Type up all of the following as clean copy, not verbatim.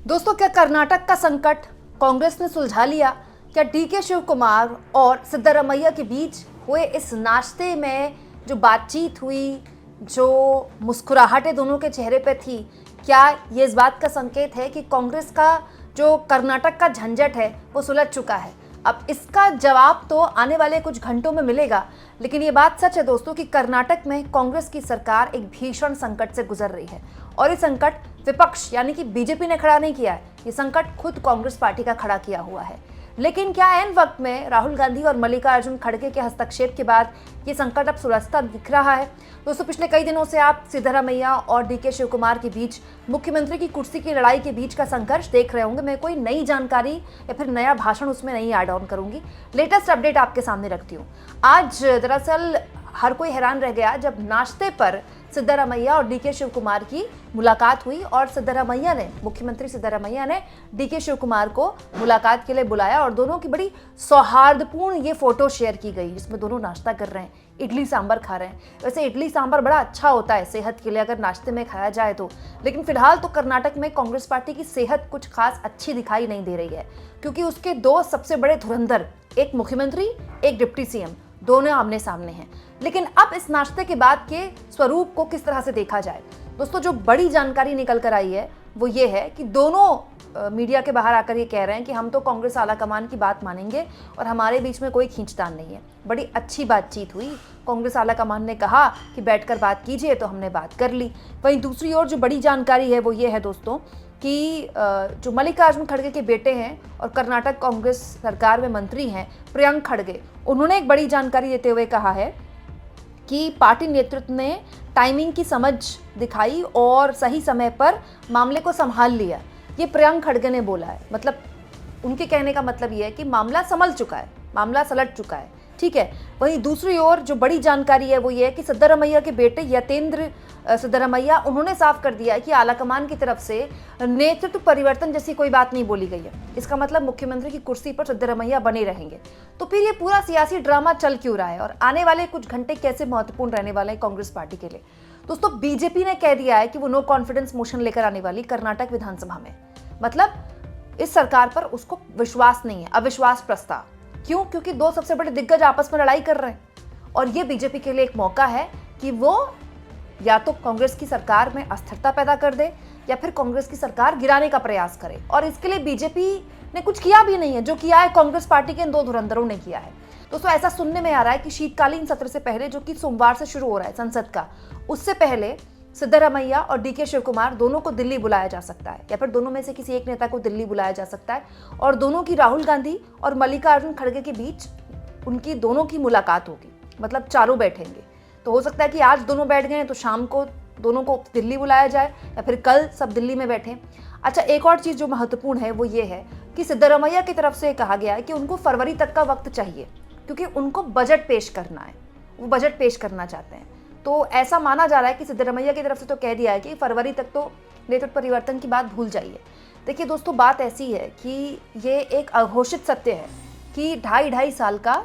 दोस्तों, क्या कर्नाटक का संकट कांग्रेस ने सुलझा लिया? क्या डीके शिव कुमार और सिद्धरामैया के बीच हुए इस नाश्ते में जो बातचीत हुई, जो मुस्कुराहटें दोनों के चेहरे पे थी, क्या ये इस बात का संकेत है कि कांग्रेस का जो कर्नाटक का झंझट है वो सुलझ चुका है? अब इसका जवाब तो आने वाले कुछ घंटों में मिलेगा, लेकिन ये बात सच है दोस्तों कि कर्नाटक में कांग्रेस की सरकार एक भीषण संकट से गुजर रही है। और ये संकट विपक्ष यानी कि बीजेपी ने खड़ा नहीं किया है, ये संकट खुद कांग्रेस पार्टी का खड़ा किया हुआ है। लेकिन क्या ऐन वक्त में राहुल गांधी और मल्लिकार्जुन खड़गे के हस्तक्षेप के बाद ये संकट अब सुलझता दिख रहा है? दोस्तों, पिछले कई दिनों से आप सिद्धरामैया और डीके शिव कुमार के बीच मुख्यमंत्री की कुर्सी की लड़ाई के बीच का संघर्ष देख रहे होंगे। मैं कोई नई जानकारी या फिर नया भाषण उसमें नहीं ऐड ऑन करूंगी, लेटेस्ट अपडेट आपके सामने रखती हूँ। आज दरअसल हर कोई हैरान रह गया जब नाश्ते पर सिद्धरामैया और डीके शिव कुमार की मुलाकात हुई और मुख्यमंत्री सिद्धरामैया ने डीके शिव कुमार को मुलाकात के लिए बुलाया और दोनों की बड़ी सौहार्दपूर्ण ये फोटो शेयर की गई जिसमें दोनों नाश्ता कर रहे हैं, इडली सांभर खा रहे हैं। वैसे इडली सांभर बड़ा अच्छा होता है सेहत के लिए अगर नाश्ते में खाया जाए तो, लेकिन फिलहाल तो कर्नाटक में कांग्रेस पार्टी की सेहत कुछ खास अच्छी दिखाई नहीं दे रही है, क्योंकि उसके दो सबसे बड़े धुरंधर, एक मुख्यमंत्री एक डिप्टी सीएम, दोनों आमने सामने हैं। लेकिन अब इस नाश्ते के बाद के स्वरूप को किस तरह से देखा जाए? दोस्तों, जो बड़ी जानकारी निकल कर आई है वो ये है कि दोनों मीडिया के बाहर आकर ये कह रहे हैं कि हम तो कांग्रेस आलाकमान की बात मानेंगे और हमारे बीच में कोई खींचतान नहीं है। बड़ी अच्छी बातचीत हुई, कांग्रेस आलाकमान ने कहा कि बैठकर बात कीजिए, तो हमने बात कर ली। वहीं दूसरी ओर जो बड़ी जानकारी है वो ये है दोस्तों कि जो मल्लिकार्जुन खड़गे के बेटे हैं और कर्नाटक कांग्रेस सरकार में मंत्री हैं प्रियंक खड़गे, उन्होंने एक बड़ी जानकारी देते हुए कहा है कि पार्टी नेतृत्व ने टाइमिंग की समझ दिखाई और सही समय पर मामले को संभाल लिया। ये प्रियंक खड़गे ने बोला है। मतलब उनके कहने का मतलब ये है कि मामला संभल चुका है, मामला सलट चुका है, ठीक है। वहीं दूसरी ओर जो बड़ी जानकारी है वो ये है कि सिद्धरामैया के बेटे यतेंद्र सिद्धरामैया, उन्होंने साफ कर दिया है कि आलाकमान की तरफ से नेतृत्व परिवर्तन जैसी कोई बात नहीं बोली गई है। इसका मतलब मुख्यमंत्री की कुर्सी पर सिद्धरामैया बने रहेंगे। तो फिर ये पूरा सियासी ड्रामा चल क्यों रहा है और आने वाले कुछ घंटे कैसे महत्वपूर्ण रहने वाले हैं कांग्रेस पार्टी के लिए? दोस्तों, बीजेपी ने कह दिया है कि वो नो कॉन्फिडेंस मोशन लेकर आने वाली कर्नाटक विधानसभा में, मतलब इस सरकार पर उसको विश्वास नहीं है, अविश्वास प्रस्ताव। क्यों? क्योंकि दो सबसे बड़े दिग्गज आपस में लड़ाई कर रहे हैं और ये बीजेपी के लिए एक मौका है कि वो या तो कांग्रेस की सरकार में अस्थिरता पैदा कर दे या फिर कांग्रेस की सरकार गिराने का प्रयास करे। और इसके लिए बीजेपी ने कुछ किया भी नहीं है, जो किया है कांग्रेस पार्टी के इन दो धुरंधरों ने किया है। दोस्तों, ऐसा सुनने में आ रहा है कि शीतकालीन सत्र से पहले, जो कि सोमवार से शुरू हो रहा है संसद का, उससे पहले सिद्धरामैया और डीके शिव कुमार दोनों को दिल्ली बुलाया जा सकता है या फिर दोनों में से किसी एक नेता को दिल्ली बुलाया जा सकता है और दोनों की राहुल गांधी और मल्लिकार्जुन खड़गे के बीच उनकी दोनों की मुलाकात होगी। मतलब चारों बैठेंगे। तो हो सकता है कि आज दोनों बैठ गए हैं तो शाम को दोनों को दिल्ली बुलाया जाए या फिर कल सब दिल्ली में बैठें। अच्छा, एक और चीज़ जो महत्वपूर्ण है वो ये है कि सिद्धरामैया की तरफ से कहा गया है कि उनको फरवरी तक का वक्त चाहिए, क्योंकि उनको बजट पेश करना है, वो बजट पेश करना चाहते हैं। तो ऐसा माना जा रहा है कि सिद्धरामैया की तरफ से तो कह दिया है कि फरवरी तक तो नेतृत्व परिवर्तन की बात भूल जाइए। देखिए दोस्तों, बात ऐसी है कि ये एक अघोषित सत्य है कि ढाई साल का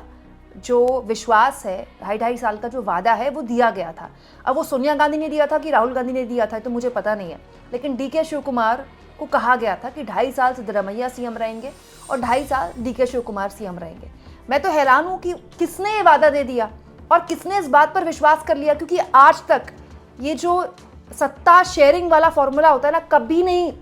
जो विश्वास है, ढाई साल का जो वादा है वो दिया गया था। अब वो सोनिया गांधी ने दिया था कि राहुल गांधी ने दिया था तो मुझे पता नहीं है, लेकिन डीके शिव कुमार को कहा गया था कि 2.5 साल सिद्धरामैया सीएम रहेंगे और 2.5 साल डीके शिव कुमार सीएम रहेंगे। मैं तो हैरान हूँ कि किसने ये वादा दे दिया और किसने इस बात पर विश्वास कर लिया, क्योंकि आज तक ये जो सत्ता शेयरिंग वाला फॉर्मूला होता है ना, कभी नहीं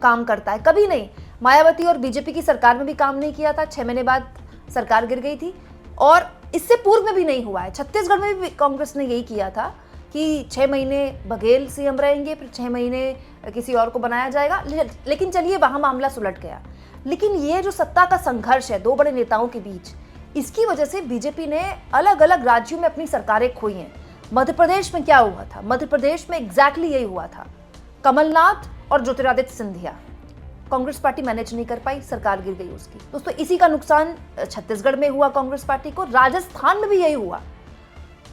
काम करता है, कभी नहीं। मायावती और बीजेपी की सरकार में भी काम नहीं किया था, 6 महीने बाद सरकार गिर गई थी और इससे पूर्व में भी नहीं हुआ है। छत्तीसगढ़ में भी कांग्रेस ने यही किया था कि 6 महीने बघेल सीएम रहेंगे, फिर 6 महीने किसी और को बनाया जाएगा, लेकिन चलिए वहां मामला सुलट गया। लेकिन ये जो सत्ता का संघर्ष है दो बड़े नेताओं के बीच, इसकी वजह से बीजेपी ने अलग अलग राज्यों में अपनी सरकारें खोई हैं। मध्य प्रदेश में क्या हुआ था? मध्य प्रदेश में एग्जैक्टली यही हुआ था। कमलनाथ और ज्योतिरादित्य सिंधिया, कांग्रेस पार्टी मैनेज नहीं कर पाई, सरकार गिर गई उसकी। दोस्तों, इसी का नुकसान छत्तीसगढ़ में हुआ कांग्रेस पार्टी को, राजस्थान में भी यही हुआ।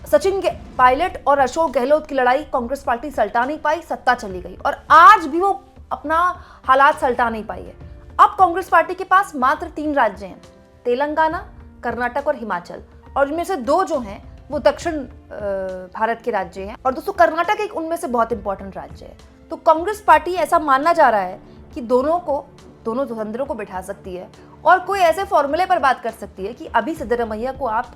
सचिन पायलट और अशोक गहलोत की लड़ाई कांग्रेस पार्टी सल्टा नहीं पाई, सत्ता चली गई और आज भी वो अपना हालात सल्टा नहीं पाई है। अब कांग्रेस पार्टी के पास मात्र 3 राज्य हैं, तेलंगाना, कर्नाटक और हिमाचल, और इनमें से 2 जो हैं वो दक्षिण भारत के राज्य हैं और दोस्तों कर्नाटक एक उनमें से बहुत इंपॉर्टेंट राज्य है। तो कांग्रेस पार्टी, ऐसा मानना जा रहा है कि दोनों धुरंधरों को बिठा सकती है और कोई ऐसे फॉर्मूले पर बात कर सकती है कि अभी सिद्धरमैया को आप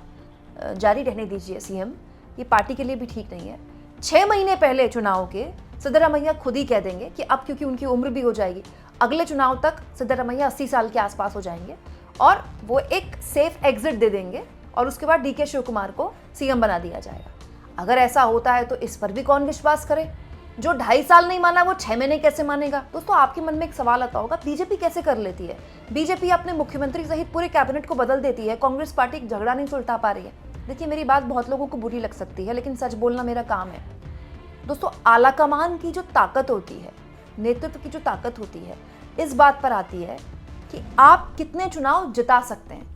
जारी रहने दीजिए सीएम, ये पार्टी के लिए भी ठीक नहीं है। 6 महीने पहले चुनाव के सिद्धरमैया खुद ही कह देंगे कि अब क्योंकि उनकी उम्र भी हो जाएगी, अगले चुनाव तक सिद्धरमैया 80 साल के आसपास हो जाएंगे और वो एक सेफ एग्जिट दे देंगे और उसके बाद डीके शिव कुमार को सीएम बना दिया जाएगा। अगर ऐसा होता है तो इस पर भी कौन विश्वास करे? जो 2.5 साल नहीं माना वो 6 महीने कैसे मानेगा? दोस्तों, आपके मन में एक सवाल आता होगा, बीजेपी कैसे कर लेती है? बीजेपी अपने मुख्यमंत्री सहित पूरे कैबिनेट को बदल देती है, कांग्रेस पार्टी एक झगड़ा नहीं सुलझा पा रही है। देखिए, मेरी बात बहुत लोगों को बुरी लग सकती है, लेकिन सच बोलना मेरा काम है। दोस्तों, आलाकमान की जो ताकत होती है, नेतृत्व की जो ताकत होती है, इस बात पर आती है कि आप कितने चुनाव जिता सकते हैं।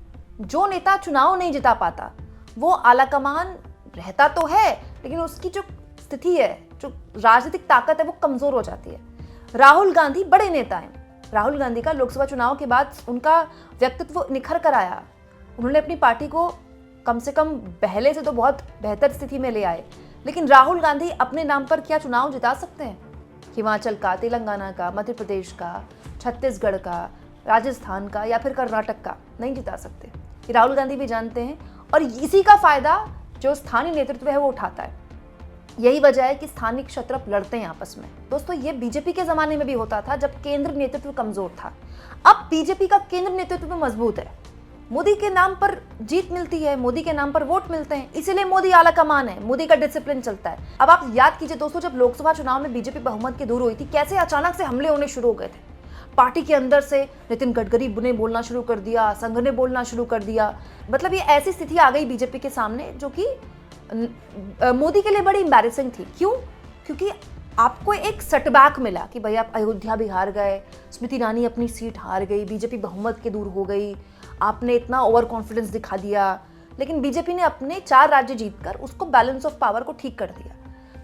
जो नेता चुनाव नहीं जिता पाता, वो आलाकमान रहता तो है, लेकिन उसकी जो स्थिति है, जो राजनीतिक ताकत है, वो कमजोर हो जाती है। राहुल गांधी बड़े नेता हैं। राहुल गांधी का लोकसभा चुनाव के बाद उनका व्यक्तित्व निखर कर आया। उन्होंने अपनी पार्टी को कम से कम पहले से तो बहुत बेहतर स्थिति में ले आए। लेकिन राहुल गांधी अपने नाम पर क्या चुनाव जिता सकते हैं? हिमाचल का, तेलंगाना का, मध्य प्रदेश का, छत्तीसगढ़ का, राजस्थान का या फिर कर्नाटक का नहीं जिता सकते। ये राहुल गांधी भी जानते हैं और इसी का फायदा जो स्थानीय नेतृत्व है वो उठाता है। यही वजह है कि स्थानीय क्षत्रप लड़ते हैं आपस में। दोस्तों, ये बीजेपी के जमाने में भी होता था जब केंद्र नेतृत्व कमजोर था। अब बीजेपी का केंद्र नेतृत्व मजबूत है। मोदी के नाम पर जीत मिलती है, मोदी के नाम पर वोट मिलते हैं, इसीलिए मोदी आला कमान है, मोदी का डिसिप्लिन चलता है। अब आप याद कीजिए दोस्तों, जब लोकसभा चुनाव में बीजेपी बहुमत के दूर हुई थी, कैसे अचानक से हमले होने शुरू हो गए थे। पार्टी के अंदर से नितिन गडकरी ने बोलना शुरू कर दिया, संघ ने बोलना शुरू कर दिया। मतलब ये ऐसी स्थिति आ गई बीजेपी के सामने जो कि मोदी के लिए बड़ी एम्बैरेसिंग थी। क्यों? क्योंकि आपको एक सेटबैक मिला कि भाई आप अयोध्या भी हार गए, स्मृति ईरानी अपनी सीट हार गई, बीजेपी बहुमत के दूर हो गई, आपने इतना ओवर कॉन्फिडेंस दिखा दिया। लेकिन बीजेपी ने अपने 4 राज्य जीतकर उसको बैलेंस ऑफ पावर को ठीक कर दिया।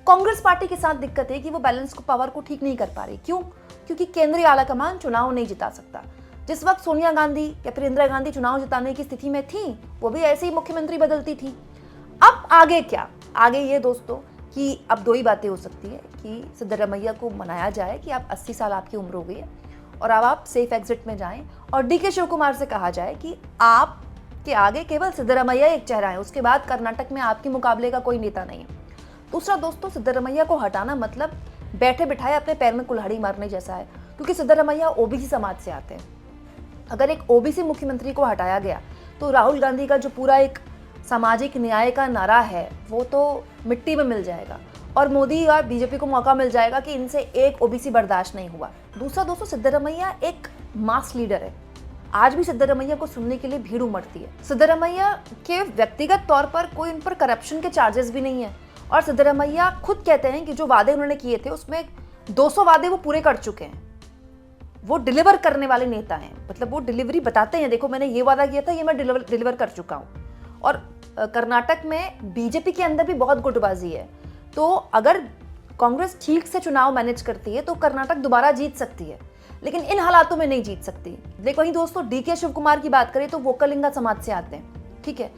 कांग्रेस पार्टी के साथ दिक्कत है कि वो बैलेंस ऑफ पावर को ठीक नहीं कर पा रही। क्यों? क्योंकि केंद्रीय आलाकमान चुनाव नहीं जिता सकता। जिस वक्त सोनिया गांधी या फिर इंदिरा गांधी चुनाव जिताने की स्थिति में थी, वो भी ऐसे ही मुख्यमंत्री बदलती थी। अब आगे क्या? आगे ये दोस्तों कि अब 2 ही बातें हो सकती है कि सिद्धरमैया को मनाया जाए कि आप 80 साल आपकी उम्र हो गई है और अब आप सेफ एग्जिट में जाएं, और डीके शिव कुमार से कहा जाए कि आप के आगे केवल सिद्धरमैया एक चेहरा है, उसके बाद कर्नाटक में आपके मुकाबले का कोई नेता नहीं है। दूसरा दोस्तों, सिद्धरमैया को हटाना मतलब बैठे बिठाए अपने पैर में कुल्हाड़ी मारने जैसा है, क्योंकि सिद्धरमैया ओबीसी समाज से आते हैं। अगर एक ओबीसी मुख्यमंत्री को हटाया गया तो राहुल गांधी का जो पूरा एक सामाजिक न्याय का नारा है वो तो मिट्टी में मिल जाएगा और मोदी और बीजेपी को मौका मिल जाएगा कि इनसे एक ओबीसी बर्दाश्त नहीं हुआ। दूसरा दोस्तों, सिद्धरमैया एक मास लीडर है। आज भी सिद्धरमैया को सुनने के लिए भीड़ उमड़ती है। सिद्धरमैया के व्यक्तिगत तौर पर कोई उन पर करप्शन के चार्जेस भी नहीं है और सिद्धरमैया खुद कहते हैं कि जो वादे उन्होंने किए थे उसमें 200 वादे वो पूरे कर चुके हैं। वो डिलीवर करने वाले नेता हैं, मतलब वो डिलीवरी बताते हैं, देखो मैंने ये वादा किया था, ये मैं डिलीवर कर चुका हूँ। और कर्नाटक में बीजेपी के अंदर भी बहुत गुटबाजी है, तो अगर कांग्रेस ठीक से चुनाव मैनेज करती है तो कर्नाटक दोबारा जीत सकती है, लेकिन इन हालातों में नहीं जीत सकती। देखो वहीं दोस्तों, डीके शिव कुमार की बात करें तो वोक्कलिंगा समाज से आते हैं, ठीक है।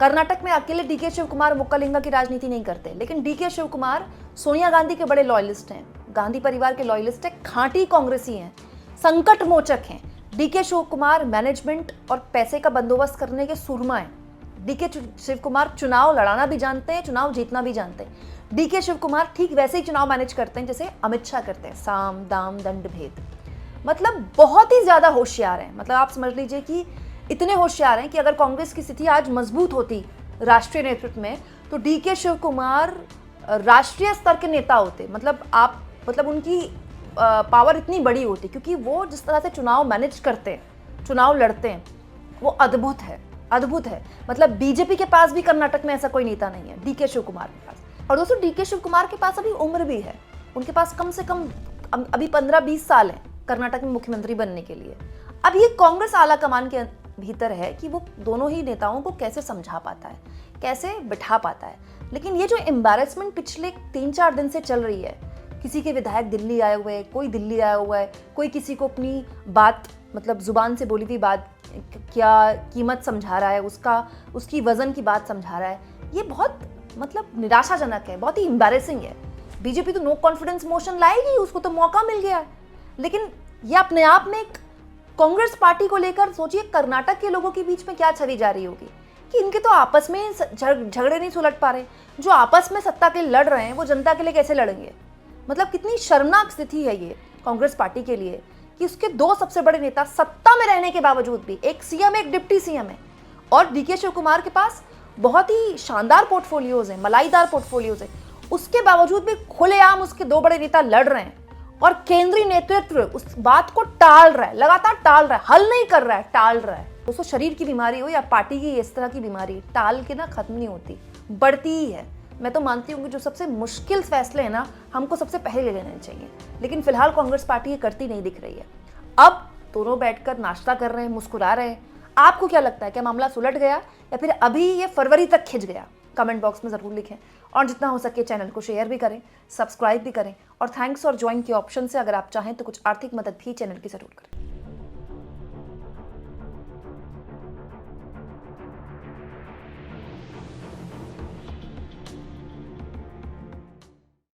कर्नाटक में अकेले डीके शिव कुमार वोक्कलिंगा की राजनीति नहीं करते, लेकिन डीके शिव कुमार सोनिया गांधी के बड़े लॉयलिस्ट हैं, गांधी परिवार के लॉयलिस्ट हैं, खांटी कांग्रेसी हैं, संकट मोचक हैं। डीके शिव कुमार मैनेजमेंट और पैसे का बंदोबस्त करने के सूरमा हैं। डीके शिव कुमार चुनाव लड़ाना भी जानते हैं, चुनाव जीतना भी जानते हैं। डीके शिव कुमार ठीक वैसे ही चुनाव मैनेज करते हैं जैसे अमित शाह करते हैं, साम दाम दंड भेद। मतलब बहुत ही ज्यादा होशियार हैं। मतलब आप समझ लीजिए कि इतने होशियार हैं कि अगर कांग्रेस की स्थिति आज मजबूत होती राष्ट्रीय नेतृत्व में तो डीके शिव कुमार राष्ट्रीय स्तर के नेता होते। मतलब उनकी पावर इतनी बड़ी होती, क्योंकि वो जिस तरह से चुनाव मैनेज करते हैं, चुनाव लड़ते हैं, वो अद्भुत है, अद्भुत है। मतलब बीजेपी के पास भी कर्नाटक में ऐसा कोई नेता नहीं है डीके शिव कुमार के पास। और दोस्तों, डीके शिव कुमार के पास अभी उम्र भी है, उनके पास कम से कम अभी 15-20 साल है कर्नाटक में मुख्यमंत्री बनने के लिए। अब ये कांग्रेस आला कमान के भीतर है कि वो दोनों ही नेताओं को कैसे समझा पाता है, कैसे बिठा पाता है। लेकिन ये जो एम्बैरेसमेंट पिछले 3-4 दिन से चल रही है, किसी के विधायक दिल्ली आए हुए हैं, कोई दिल्ली आया हुआ है, कोई किसी को अपनी बात मतलब जुबान से बोली हुई बात क्या कीमत समझा रहा है, उसकी वजन की बात समझा रहा है, ये बहुत मतलब निराशाजनक है, बहुत ही एम्बैरेसिंग है। बीजेपी तो नो कॉन्फिडेंस मोशन लाएगी, उसको तो मौका मिल गया है। लेकिन ये अपने आप में एक कांग्रेस पार्टी को लेकर सोचिए कर्नाटक के लोगों के बीच में क्या छवि जा रही होगी कि इनके तो आपस में झगड़े नहीं सुलझ पा रहे, जो आपस में सत्ता के लिए लड़ रहे हैं वो जनता के लिए कैसे लड़ेंगे। मतलब कितनी शर्मनाक स्थिति है ये कांग्रेस पार्टी के लिए कि उसके दो सबसे बड़े नेता सत्ता में रहने के बावजूद भी, एक सीएम एक डिप्टी सीएम है, और डीके शिव कुमार के पास बहुत ही शानदार पोर्टफोलियोज हैं, मलाईदार पोर्टफोलियोज हैं, उसके बावजूद भी खुलेआम उसके दो बड़े नेता लड़ रहे हैं और केंद्रीय नेतृत्व उस बात को टाल रहा है, लगातार टाल रहा है, हल नहीं कर रहा है, टाल रहा है। दोस्तों, शरीर की बीमारी हो या पार्टी की इस तरह की बीमारी, टाल के ना खत्म नहीं होती, बढ़ती ही है। मैं तो मानती हूँ कि जो सबसे मुश्किल फैसले हैं ना, हमको सबसे पहले ले लेने चाहिए, लेकिन फिलहाल कांग्रेस पार्टी ये करती नहीं दिख रही है। अब दोनों बैठकर नाश्ता कर रहे हैं, मुस्कुरा रहे हैं। आपको क्या लगता है, क्या मामला सुलझ गया या फिर अभी ये फरवरी तक खिंच गया? कमेंट बॉक्स में ज़रूर लिखें और जितना हो सके चैनल को शेयर भी करें, सब्सक्राइब भी करें और थैंक्स और ज्वाइन के ऑप्शन से अगर आप चाहें तो कुछ आर्थिक मदद भी चैनल की ज़रूर करें।